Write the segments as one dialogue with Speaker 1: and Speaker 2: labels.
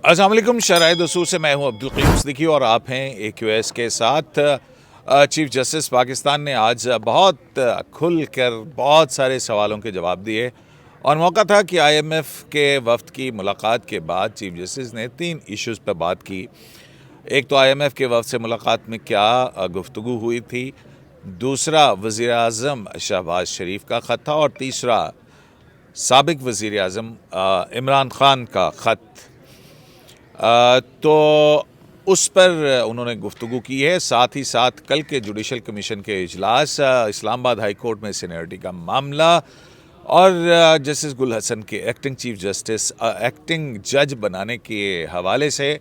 Speaker 1: السلام علیکم، شرائط اصول سے میں ہوں عبدالقیوم صدیقی اور آپ ہیں AQS کے ساتھ۔ چیف جسٹس پاکستان نے آج بہت کھل کر بہت سارے سوالوں کے جواب دیے اور موقع تھا کہ IMF کے وفد کی ملاقات کے بعد چیف جسٹس نے 3 ایشوز پر بات کی۔ ایک تو IMF کے وفد سے ملاقات میں کیا گفتگو ہوئی تھی، دوسرا وزیر اعظم شہباز شریف کا خط تھا اور تیسرا سابق وزیر اعظم عمران خان کا خط۔ تو اس پر انہوں نے گفتگو کی ہے۔ ساتھ ہی ساتھ کل کے جوڈیشل کمیشن کے اجلاس، اسلام آباد ہائی کورٹ میں سینیورٹی کا معاملہ اور جسٹس گل حسن کے ایکٹنگ چیف جسٹس ایکٹنگ جج بنانے کے حوالے سے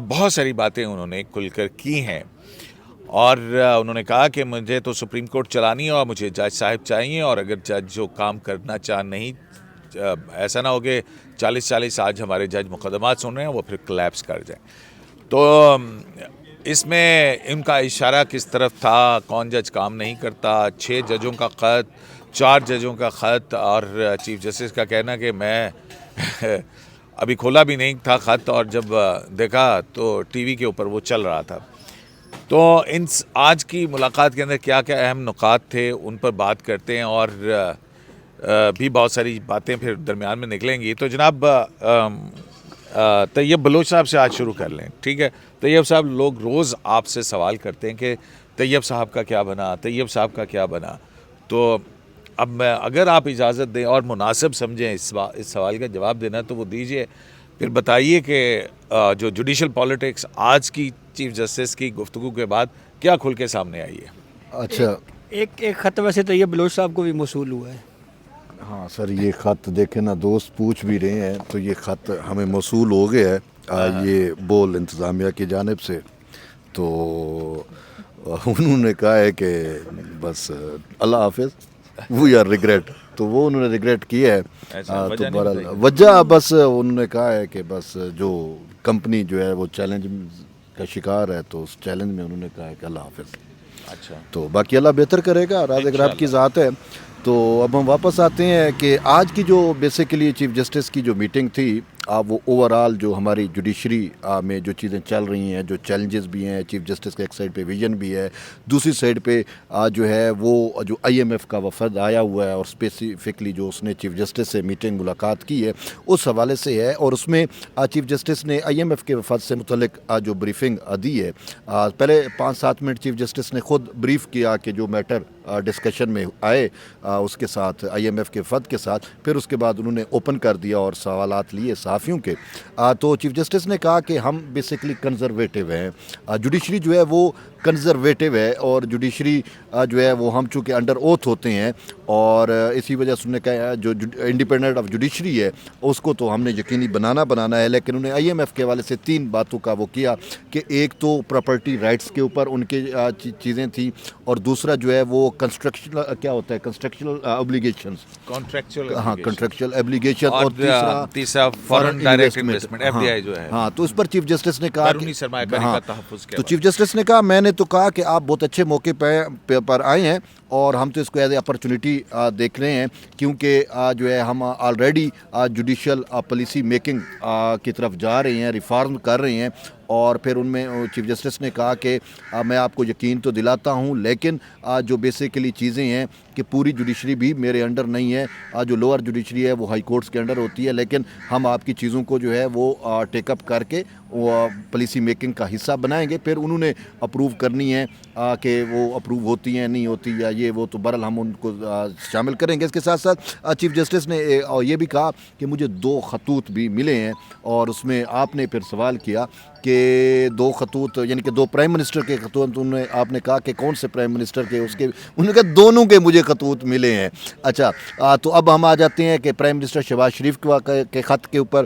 Speaker 1: بہت ساری باتیں انہوں نے کھل کر کی ہیں اور انہوں نے کہا کہ مجھے تو سپریم کورٹ چلانی ہے اور مجھے جج صاحب چاہیے، اور اگر جج جو کام کرنا نہیں ایسا نہ ہو کہ 40 آج ہمارے جج مقدمات سن رہے ہیں وہ پھر کلیپس کر جائیں۔ تو اس میں ان کا اشارہ کس طرف تھا، کون جج کام نہیں کرتا، 6 ججوں کا خط، 4 ججوں کا خط، اور چیف جسٹس کا کہنا کہ میں ابھی کھولا بھی نہیں تھا خط اور جب دیکھا تو ٹی وی کے اوپر وہ چل رہا تھا۔ تو آج کی ملاقات کے اندر کیا کیا اہم نکات تھے ان پر بات کرتے ہیں اور بھی بہت ساری باتیں پھر درمیان میں نکلیں گی۔ تو جناب طیب بلوچ صاحب سے آج شروع کر لیں، ٹھیک ہے؟ طیب صاحب، لوگ روز آپ سے سوال کرتے ہیں کہ طیب صاحب کا کیا بنا، طیب صاحب کا کیا بنا۔ تو اب میں اگر آپ اجازت دیں اور مناسب سمجھیں اس سوال کا جواب دینا تو وہ دیجئے، پھر بتائیے کہ جو جوڈیشل پالیٹکس آج کی چیف جسٹس کی گفتگو کے بعد کیا کھل کے سامنے آئی ہے۔
Speaker 2: اچھا،
Speaker 3: ایک خط ویسے طیب بلوچ صاحب کو بھی موصول ہوا ہے۔
Speaker 2: ہاں سر، یہ خط دیکھیں نا، دوست پوچھ بھی رہے ہیں تو یہ خط ہمیں موصول ہو گیا ہے یہ بول انتظامیہ کی جانب سے۔ تو انہوں نے کہا ہے کہ بس اللہ حافظ، وی آر ریگریٹ، تو وہ انہوں نے ریگریٹ کیا ہے۔ تو بہرحال وجہ بس انہوں نے کہا ہے کہ بس جو کمپنی جو ہے وہ چیلنج کا شکار ہے، تو اس چیلنج میں انہوں نے کہا ہے کہ اللہ حافظ۔
Speaker 1: اچھا،
Speaker 2: تو باقی اللہ بہتر کرے گا، راز اقراب کی ذات ہے۔ تو اب ہم واپس آتے ہیں کہ آج کی جو بیسیکلی چیف جسٹس کی جو میٹنگ تھی، وہ اوورال جو ہماری جوڈیشری میں جو چیزیں چل رہی ہیں، جو چیلنجز بھی ہیں، چیف جسٹس کا ایک سائڈ پہ ویژن بھی ہے، دوسری سائڈ پہ جو ہے وہ جو IMF کا وفد آیا ہوا ہے اور اسپیسیفکلی جو اس نے چیف جسٹس سے میٹنگ ملاقات کی ہے اس حوالے سے ہے، اور اس میں چیف جسٹس نے IMF کے وفد سے متعلق جو بریفنگ دی ہے، پہلے 5-7 منٹ چیف جسٹس نے خود بریف کیا کہ جو میٹر ڈسکشن میں آئے اس کے ساتھ IMF کے وفد کے ساتھ، پھر اس کے بعد انہوں نے اوپن کر دیا اور سوالات لیے صحافیوں کے۔ تو چیف جسٹس نے کہا کہ ہم بیسیکلی کنزرویٹو ہیں، جوڈیشری جو ہے وہ کنزرویٹو ہے، اور جوڈیشری جو ہے وہ ہم چونکہ انڈر اوتھ ہوتے ہیں، اور اسی وجہ سے انہوں نے کہا جو انڈیپینڈنٹ آف جوڈیشری ہے اس کو تو ہم نے یقینی بنانا ہے۔ لیکن انہوں نے IMF کے حوالے سے 3 باتوں کا وہ کیا کہ ایک تو پراپرٹی رائٹس کے اوپر ان کے چیزیں تھیں، اور دوسرا جو ہے وہ کنسٹرکشن کیا ہوتا ہے، کنسٹرکشنل اوبلیگیشنز، کنٹریکچوئل اوبلیگیشن، اور
Speaker 1: تیسرا فارن ڈائریکٹ انویسٹمنٹ FDI جو ہے۔
Speaker 2: ہاں، تو اس پر چیف جسٹس نے کہا
Speaker 1: بیرونی سرمایہ کاری کا تحفظ کیا،
Speaker 2: تو چیف جسٹس نے کہا، میں نے تو کہا کہ آپ بہت اچھے موقع پر آئے ہیں اور ہم تو اس کو ایز اے اپرچونٹی دیکھ رہے ہیں، کیونکہ جو ہے ہم آلریڈی جوڈیشل پالیسی میکنگ کی طرف جا رہے ہیں، ریفارم کر رہے ہیں۔ اور پھر ان میں چیف جسٹس نے کہا کہ میں آپ کو یقین تو دلاتا ہوں، لیکن جو بیسیکلی چیزیں ہیں کہ پوری جوڈیشری بھی میرے انڈر نہیں ہے، جو لوور جوڈیشری ہے وہ ہائی کورٹس کے انڈر ہوتی ہے، لیکن ہم آپ کی چیزوں کو جو ہے وہ ٹیک اپ کر کے وہ پالیسی میکنگ کا حصہ بنائیں گے۔ پھر انہوں نے اپروو کرنی ہے کہ وہ اپروو ہوتی ہیں نہیں ہوتی یا یہ وہ، تو بہرحال ہم ان کو شامل کریں گے۔ اس کے ساتھ ساتھ چیف جسٹس نے یہ بھی کہا کہ مجھے 2 خطوط بھی ملے ہیں، اور اس میں آپ نے پھر سوال کیا کہ 2 خطوط یعنی کہ 2 پرائم منسٹر کے خطوط، آپ نے کہا کہ کون سے پرائم منسٹر کے، اس کے انہوں نے کہا دونوں کے مجھے خطوط ملے ہیں۔ اچھا، تو اب ہم آ جاتے ہیں کہ پرائم منسٹر شہباز شریف کے خط کے اوپر۔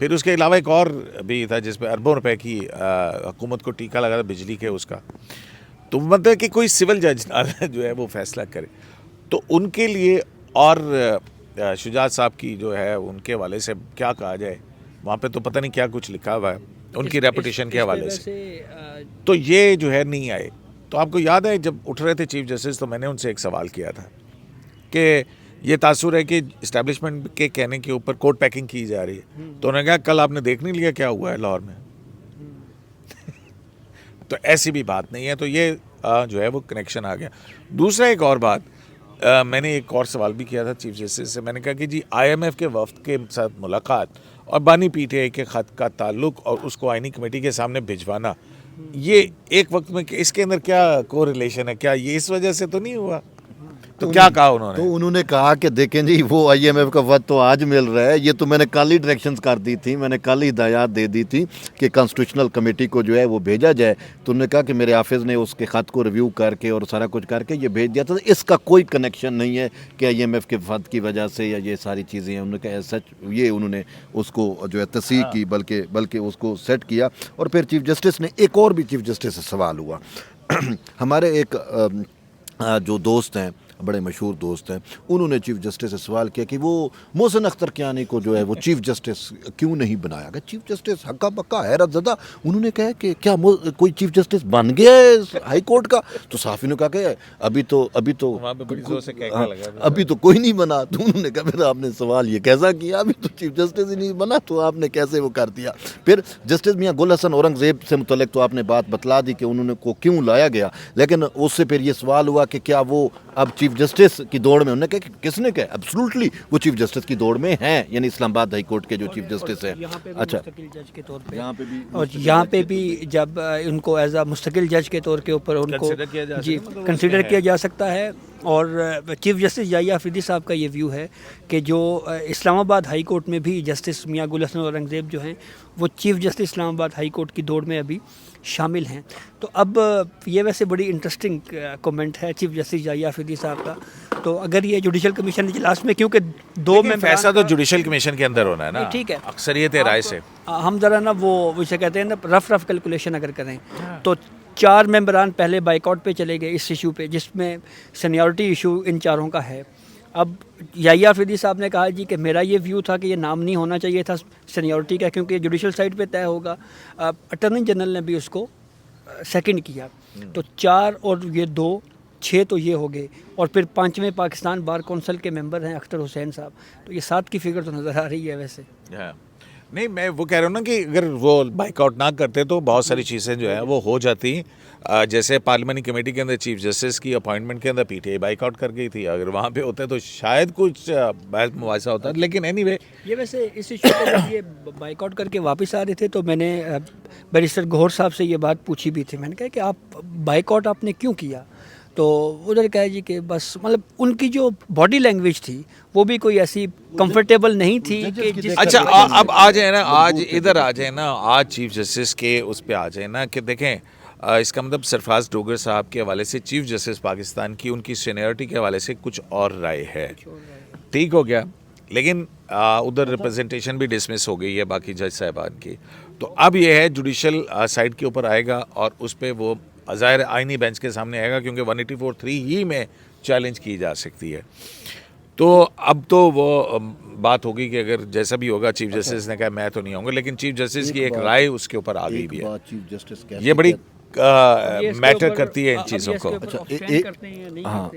Speaker 1: پھر اس کے علاوہ ایک اور بھی تھا جس پہ اربوں روپے کی حکومت کو ٹیکہ لگا تھا بجلی کے اس کا. تو مطلب کہ کوئی سول جج جو ہے وہ فیصلہ کرے. تو ان کے لیے اور شجاعت صاحب کی جو ہے ان کے حوالے سے کیا کہا جائے, وہاں پہ تو پتہ نہیں کیا کچھ لکھا ہوا ہے ان کی ریپوٹیشن کے حوالے سے. تو یہ جو ہے نہیں آئے. تو آپ کو یاد ہے جب اٹھ رہے تھے چیف جسٹس تو میں نے ان سے ایک سوال کیا تھا کہ یہ تاثر ہے کہ اسٹیبلشمنٹ کے کہنے کے اوپر کوٹ پیکنگ کی جا رہی ہے. تو انہوں نے کہا کل آپ نے دیکھ نہیں لیا کیا ہوا ہے لاہور میں. تو ایسی بھی بات نہیں ہے. تو یہ جو ہے وہ کنیکشن آ گیا. دوسرا ایک اور بات, میں نے ایک اور سوال بھی کیا تھا چیف جسٹس سے. میں نے کہا کہ جی آئی ایم ایف کے وفد کے ساتھ ملاقات اور بانی پی ٹی آئی کے خط کا تعلق اور اس کو آئینی کمیٹی کے سامنے بھجوانا, یہ ایک وقت میں اس کے اندر کیا کو ریلیشن ہے؟ کیا یہ اس وجہ سے تو نہیں ہوا؟ تو کیا کہا انہوں نے؟
Speaker 2: تو انہوں نے کہا کہ دیکھیں جی وہ آئی ایم ایف کا وقت تو آج مل رہا ہے, یہ تو میں نے کل ہی ڈائریکشنز کر دی تھی, میں نے کل ہی ہدایات دے دی تھی کہ کانسٹیٹیوشنل کمیٹی کو جو ہے وہ بھیجا جائے. تو انہوں نے کہا کہ میرے آفس نے اس کے خط کو ریویو کر کے اور سارا کچھ کر کے یہ بھیج دیا تھا. اس کا کوئی کنیکشن نہیں ہے کہ آئی ایم ایف کے وقت کی وجہ سے یا یہ ساری چیزیں ہیں. انہوں نے کہا سچ یہ انہوں نے اس کو جو ہے تصحیح کی, بلکہ اس کو سیٹ کیا. اور پھر چیف جسٹس نے ایک اور بھی چیف جسٹس سے سوال ہوا. ہمارے ایک جو دوست ہیں, بڑے مشہور دوست ہیں, انہوں نے چیف جسٹس سے سوال کیا کہ وہ محسن اختر کیانی کو جو ہے وہ چیف جسٹس کیوں نہیں بنایا گیا. چیف جسٹس ہکا بکا حیرت زدہ. انہوں نے کہا کہ کیا کوئی چیف جسٹس بن گیا ہے ہائی کورٹ کا؟ تو صحافی نے کہا کہ ابھی تو کوئی نہیں بنا. تو انہوں نے کہا پھر آپ نے سوال یہ کیسا کیا, ابھی تو چیف جسٹس ہی نہیں بنا تو آپ نے کیسے وہ کر دیا؟ پھر جسٹس میاں گل حسن اورنگزیب سے متعلق تو آپ نے بات بتلا دی کہ انہوں نے کو کیوں لایا گیا, لیکن اس سے پھر یہ سوال ہوا کہ کیا وہ اب چیف جسٹس کی دوڑ میں؟ انہوں نے کہا کہ کس نے کہا ایبسولوٹلی وہ چیف جسٹس کی دوڑ میں ہیں, یعنی اسلام آباد ہائی کورٹ کے جو چیف جسٹس ہیں. اچھا,
Speaker 3: جج کے طور پہ اور یہاں پہ بھی جب ان کو ایز اے مستقل جج کے طور کے اوپر ان کو جی کنسیڈر کیا جا سکتا ہے. اور چیف جسٹس یحییٰ آفریدی صاحب کا یہ ویو ہے کہ جو اسلام آباد ہائی کورٹ میں بھی جسٹس میاں گل حسن اورنگزیب جو ہیں وہ چیف جسٹس اسلام آباد ہائی کورٹ کی دوڑ میں ابھی شامل ہیں. تو اب یہ ویسے بڑی انٹرسٹنگ کومنٹ ہے چیف جسٹس یحییٰ آفریدی صاحب کا. تو اگر یہ جوڈیشل کمیشن اجلاس میں, کیونکہ دو میں
Speaker 1: فیصلہ تو جوڈیشل کمیشن کے اندر ہونا ہے نا,
Speaker 3: ٹھیک ہے,
Speaker 1: اکثریت رائے سے
Speaker 3: ہم ذرا نا وہ اسے کہتے ہیں نا رف کیلکولیشن اگر کریں تو 4 ممبران پہلے بائیک آؤٹ پہ چلے گئے اس ایشو پہ, جس میں سینیورٹی ایشو ان چاروں کا ہے. اب یحییٰ آفریدی صاحب نے کہا جی کہ میرا یہ ویو تھا کہ یہ نام نہیں ہونا چاہیے تھا سینیورٹی کا, کیونکہ جوڈیشل سائڈ پہ طے ہوگا. اٹارنی جنرل نے بھی اس کو سیکنڈ کیا. تو 4 اور یہ 2 6 تو یہ ہو گئے, اور پھر 5ویں پاکستان بار کونسل کے ممبر ہیں اختر حسین صاحب. تو یہ 7 کی فگر تو نظر آ رہی ہے ویسے.
Speaker 1: نہیں, میں وہ کہہ رہا ہوں نا کہ اگر وہ بائک آؤٹ نہ کرتے تو بہت ساری چیزیں جو ہیں وہ ہو جاتی. جیسے پارلیمانی کمیٹی کے اندر چیف جسٹس کی اپوائنٹمنٹ کے اندر P T I boycott کر گئی تھی. اگر وہاں پہ ہوتے تو شاید کچھ بحث مباحثہ ہوتا. لیکن اینی وے
Speaker 3: یہ ویسے اس ایشو پہ جب یہ بائک آؤٹ کر کے واپس آ رہے تھے تو میں نے بیرسٹر گوہر صاحب سے یہ بات پوچھی بھی تھی. میں نے کہا کہ آپ بائک آؤٹ آپ نے کیوں کیا؟ تو ادھر کہا جی کہ بس مطلب ان کی جو باڈی لینگویج تھی وہ بھی کوئی ایسی کمفرٹیبل نہیں تھی کہ
Speaker 1: اچھا اب آ جائیں نا, آج ادھر آ جائیں نا, آج چیف جسٹس کے اس پہ آ جائیں نا کہ دیکھیں اس کا مطلب سرفراز ڈوگر صاحب کے حوالے سے چیف جسٹس پاکستان کی ان کی سینیورٹی کے حوالے سے کچھ اور رائے ہے. ٹھیک ہو گیا, لیکن ادھر ریپرزنٹیشن بھی ڈسمس ہو گئی ہے باقی جج صاحبان کی. تو اب یہ ہے جوڈیشل سائڈ کے اوپر آئے گا اور اس پہ وہ ظاہر آئینی بینچ کے سامنے آئے گا, کیونکہ 184(3) ہی میں چیلنج کی جا سکتی ہے. تو اب تو وہ بات ہوگی کہ اگر جیسا بھی ہوگا چیف جسٹس نے کہا میں تو نہیں آؤں گا, لیکن چیف جسٹس کی ایک رائے اس کے اوپر آ گئی بھی ہے. یہ بڑی میٹر کرتی ہے ان چیزوں کو.
Speaker 2: ہاں,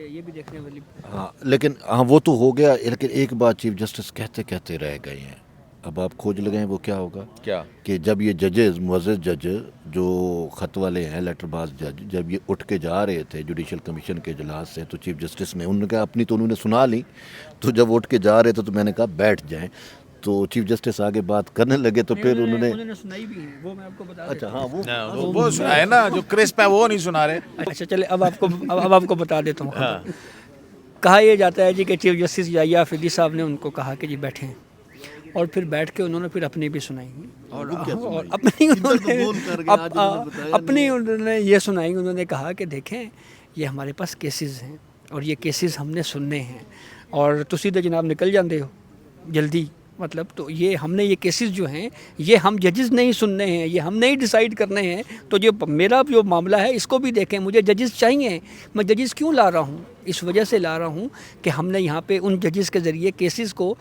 Speaker 2: لیکن ہاں وہ تو ہو گیا, لیکن ایک بات چیف جسٹس کہتے رہ گئے ہیں. اب آپ کھوج لگائیں وہ کیا ہوگا,
Speaker 1: کیا
Speaker 2: کہ جب یہ ججز معزز جج جو خط والے ہیں لیٹر باز جج, جب یہ اٹھ کے جا رہے تھے جوڈیشل کمیشن کے اجلاس سے تو چیف جسٹس نے انہوں نے کہا اپنی تو انہوں نے سنا لی, تو جب اٹھ کے جا رہے تھے تو میں نے کہا بیٹھ جائیں. تو چیف جسٹس آگے بات کرنے لگے تو پھر انہوں نے
Speaker 3: سنائی بھی ہے, وہ میں آپ کو بتا.
Speaker 2: اچھا ہاں
Speaker 1: وہ سنا ہے نا, جو کرسپ ہے وہ نہیں سنا رہے.
Speaker 3: اچھا چلے اب آپ کو بتا دیتا ہوں. کہا یہ جاتا ہے جی کہ چیف جسٹس یحییٰ آفریدی صاحب نے ان کو کہا کہ جی بیٹھیں, اور پھر بیٹھ کے انہوں نے پھر اپنی بھی سنائی, اور اپنی انہوں نے یہ سنائی. انہوں نے کہا کہ دیکھیں یہ ہمارے پاس کیسز ہیں اور یہ کیسز ہم نے سننے ہیں, اور تسی تو جناب نکل جاندے ہو جلدی. مطلب تو یہ ہم نے یہ کیسز جو ہیں یہ ہم ججز نہیں سننے ہیں, یہ ہم نہیں ڈیسائیڈ کرنے ہیں. تو جو میرا جو معاملہ ہے اس کو بھی دیکھیں, مجھے ججز چاہیے. میں ججز کیوں لا رہا ہوں؟ اس وجہ سے لا رہا ہوں کہ ہم نے یہاں پہ ان ججز کے ذریعے کیسز کو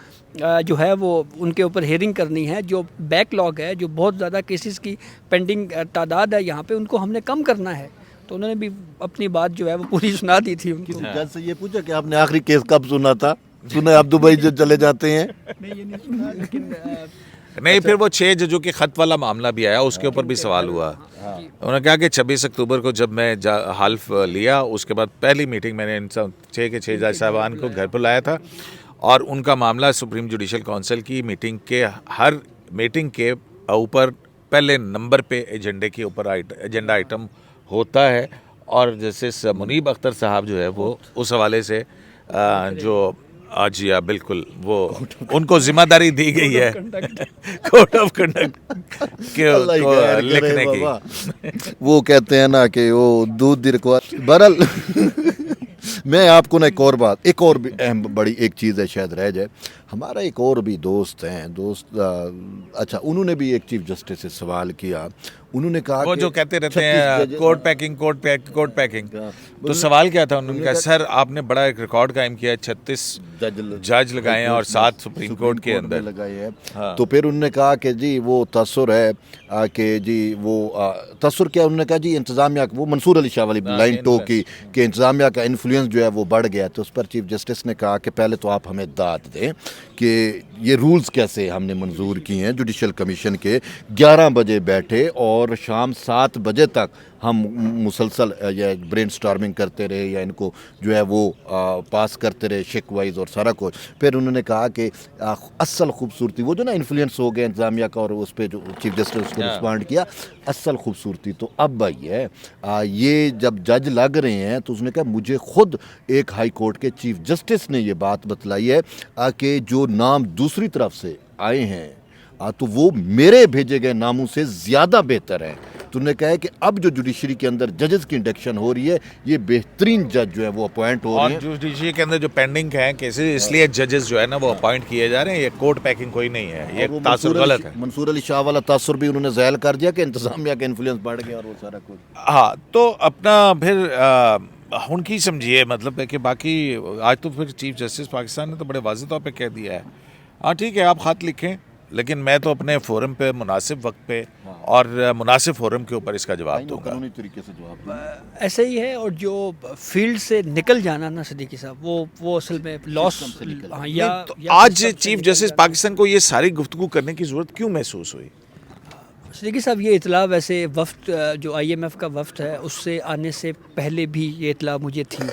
Speaker 3: جو ہے وہ ان کے اوپر ہیئرنگ کرنی ہے. جو بیک لاگ ہے, جو بہت زیادہ کیسز کی پینڈنگ تعداد ہے یہاں پہ, ان کو ہم نے کم کرنا ہے. تو انہوں نے بھی اپنی بات جو ہے وہ پوری سنا دی تھی ان کو.
Speaker 2: جج سے یہ پوچھا کہ آپ نے آخری کیس کب سنا تھا؟ سنا آپ دبئی جو چلے جاتے ہیں.
Speaker 1: نہیں, پھر وہ 6 ججوں کے خط والا معاملہ بھی آیا, اس کے اوپر بھی سوال ہوا. انہوں نے کہا کہ 26 اکتوبر کو جب میں حلف لیا, اس کے بعد پہلی میٹنگ میں نے ان 6 کے 6 جج صاحبان کو گھر پر لایا تھا, اور ان کا معاملہ سپریم جوڈیشل کونسل کی میٹنگ کے ہر میٹنگ کے اوپر پہلے نمبر پہ ایجنڈے کے اوپر ایجنڈا آئٹم ہوتا ہے. اور جسٹس منیب اختر صاحب جو ہے وہ اس حوالے سے جو جی ہاں بالکل, وہ ان کو ذمہ داری دی گئی ہے کوڈ آف کنڈکٹ لکھنے کی.
Speaker 2: وہ کہتے ہیں نا کہ وہ دودھ دی رکھوا. بہرحال میں آپ کو نا ایک اور بھی اہم بڑی ایک چیز ہے, شاید رہ جائے. ہمارا ایک اور بھی دوست ہیں, اچھا, انہوں نے بھی ایک چیف جسٹس سے سوال کیا. انہوں نے کہا
Speaker 1: وہ جو کہتے رہتے ہیں کوڈ پیکنگ, تو سوال کیا تھا؟ انہوں نے کہا سر آپ نے بڑا ایک ریکارڈ قائم کیا ہے, 36 جج لگائے ہیں اور 7 سپریم کورٹ کے اندر
Speaker 2: لگائے ہیں. تو پھر انہوں نے کہا کہ جی وہ تاثر ہے کہ جی وہ تاثر کیا, انہوں نے کہا جی انتظامیہ, وہ منصور علی شاہ والی لائن ٹو کی کہ انتظامیہ کا انفلوئنس جو ہے وہ بڑھ گیا. تو اس پر چیف جسٹس نے کہا کہ پہلے تو آپ ہمیں داد دیں کہ یہ رولز کیسے ہم نے منظور کیے ہیں. جوڈیشل کمیشن کے 11 بجے بیٹھے اور شام 7 بجے تک ہم مسلسل یا برین سٹارمنگ کرتے رہے, یا ان کو جو ہے وہ پاس کرتے رہے شک وائز اور سارا کچھ. پھر انہوں نے کہا کہ اصل خوبصورتی وہ جو نا انفلوئنس ہو گیا انتظامیہ کا, اور اس پہ جو چیف جسٹس اس کو رسپونڈ کیا, اصل خوبصورتی تو اب آئی ہے. یہ جب جج لگ رہے ہیں تو اس نے کہا مجھے خود ایک ہائی کورٹ کے چیف جسٹس نے یہ بات بتلائی ہے کہ جو نام دوسری طرف سے آئے ہیں تو وہ میرے بھیجے گئے ناموں سے زیادہ بہتر ہے. تو انہوں نے کہا ہے کہ اب جو جوڈیشری کے اندر ججز کی انڈکشن ہو رہی ہے, یہ بہترین جج جو ہے وہ اپوائنٹ ہو رہے ہیں.
Speaker 1: اور جوڈیشری کے اندر جو پینڈنگ ہیں کیسز, اس لیے ججز جو ہے نا وہ اپوائنٹ کیے جا رہے ہیں. یہ کوڈ پیکنگ کوئی نہیں ہے, یہ تاثر غلط ہے.
Speaker 2: منصور علی شاہ والا تاثر بھی انہوں نے ظاہر کر دیا کہ انتظامیہ کا انفلوئنس بڑھ گیا اور وہ سارا کچھ.
Speaker 1: ہاں, تو اپنا پھر ان کی سمجھیے مطلب ہے کہ باقی آج تو پھر چیف جسٹس پاکستان نے تو بڑے واضح طور پہ کہہ دیا ہے, ہاں ٹھیک ہے آپ خط لکھیں, لیکن میں تو اپنے فورم پہ مناسب وقت پہ اور مناسب فورم کے اوپر اس کا جواب دوں گا.
Speaker 2: طریقے سے جواب
Speaker 3: ایسے ہی ہے. اور جو فیلڈ سے نکل جانا نا صدیقی صاحب, وہ اصل میں لاس.
Speaker 1: آج چیف جسٹس پاکستان کو یہ ساری گفتگو کرنے کی ضرورت کیوں محسوس ہوئی؟
Speaker 3: صدیقی صاحب یہ اطلاع ویسے وفد جو IMF کا وفد ہے اس سے آنے سے پہلے بھی یہ اطلاع مجھے تھی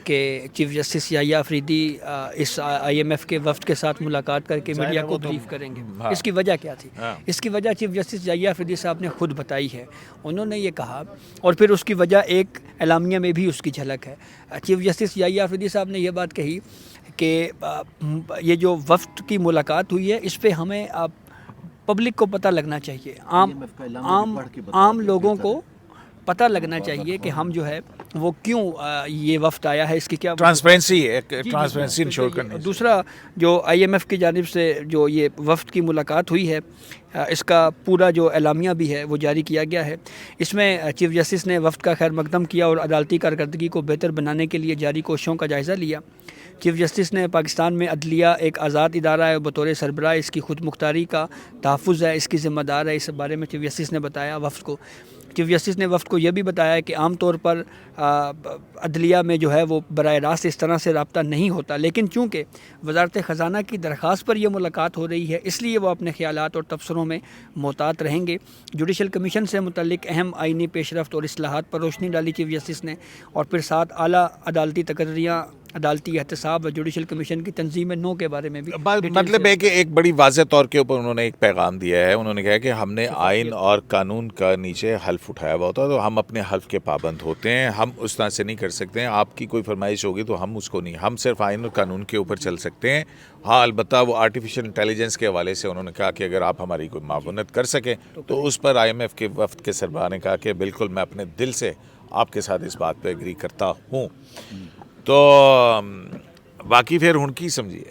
Speaker 3: کہ چیف جسٹس یحییٰ آفریدی اس IMF کے وفد کے ساتھ ملاقات کر کے میڈیا کو بریف کریں گے. اس کی وجہ کیا تھی؟ اس کی وجہ چیف جسٹس یحییٰ آفریدی صاحب نے خود بتائی ہے. انہوں نے یہ کہا, اور پھر اس کی وجہ ایک اعلامیہ میں بھی اس کی جھلک ہے. چیف جسٹس یحییٰ آفریدی صاحب نے یہ بات کہی کہ یہ جو وفد کی ملاقات ہوئی ہے اس پہ ہمیں پبلک کو پتہ لگنا چاہیے, عام لوگوں کو پتہ لگنا چاہیے کہ ہم جو ہے وہ کیوں یہ وفد آیا ہے, اس کی کیا
Speaker 1: ٹرانسپیرنسی انشور کرنے.
Speaker 3: دوسرا جو IMF کی جانب سے جو یہ وفد کی ملاقات ہوئی ہے اس کا پورا جو اعلامیہ بھی ہے وہ جاری کیا گیا ہے. اس میں چیف جسٹس نے وفد کا خیر مقدم کیا اور عدالتی کارکردگی کو بہتر بنانے کے لیے جاری کوششوں کا جائزہ لیا. چیف جسٹس نے پاکستان میں عدلیہ ایک آزاد ادارہ ہے, بطور سربراہ اس کی خود مختاری کا تحفظ ہے, اس کی ذمہ دار ہے. اس بارے میں چیف جسٹس نے بتایا وفد کو. چیف جسٹس نے وفد کو یہ بھی بتایا کہ عام طور پر عدلیہ میں جو ہے وہ براہ راست اس طرح سے رابطہ نہیں ہوتا, لیکن چونکہ وزارت خزانہ کی درخواست پر یہ ملاقات ہو رہی ہے اس لیے وہ اپنے خیالات اور تبصروں میں محتاط رہیں گے. جوڈیشل کمیشن سے متعلق اہم آئینی پیش رفت اور اصلاحات پر روشنی ڈالی چیف جسٹس نے, اور پھر ساتھ اعلیٰ عدالتی تقرریاں, عدالتی احتساب اور جوڈیشل کمیشن کی تنظیم 9 کے بارے میں بھی
Speaker 1: مطلب ہے کہ ایک بڑی واضح طور کے اوپر انہوں نے ایک پیغام دیا ہے. انہوں نے کہا کہ ہم نے آئین اور قانون کا نیچے حلف اٹھایا ہوا ہوتا ہے تو ہم اپنے حلف کے پابند ہوتے ہیں, ہم اس طرح سے نہیں کر سکتے ہیں. آپ کی کوئی فرمائش ہوگی تو ہم اس کو نہیں, ہم صرف آئین اور قانون کے اوپر چل سکتے ہیں. ہاں البتہ وہ آرٹیفیشل انٹیلیجنس کے حوالے سے انہوں نے کہا کہ اگر آپ ہماری کوئی معاونت کر سکیں تو اس پر IMF کے وفد کے سربراہ نے کہا کہ بالکل میں اپنے دل سے آپ کے ساتھ اس بات پہ ایگری کرتا ہوں. تو باقی پھر ان کی سمجھیے.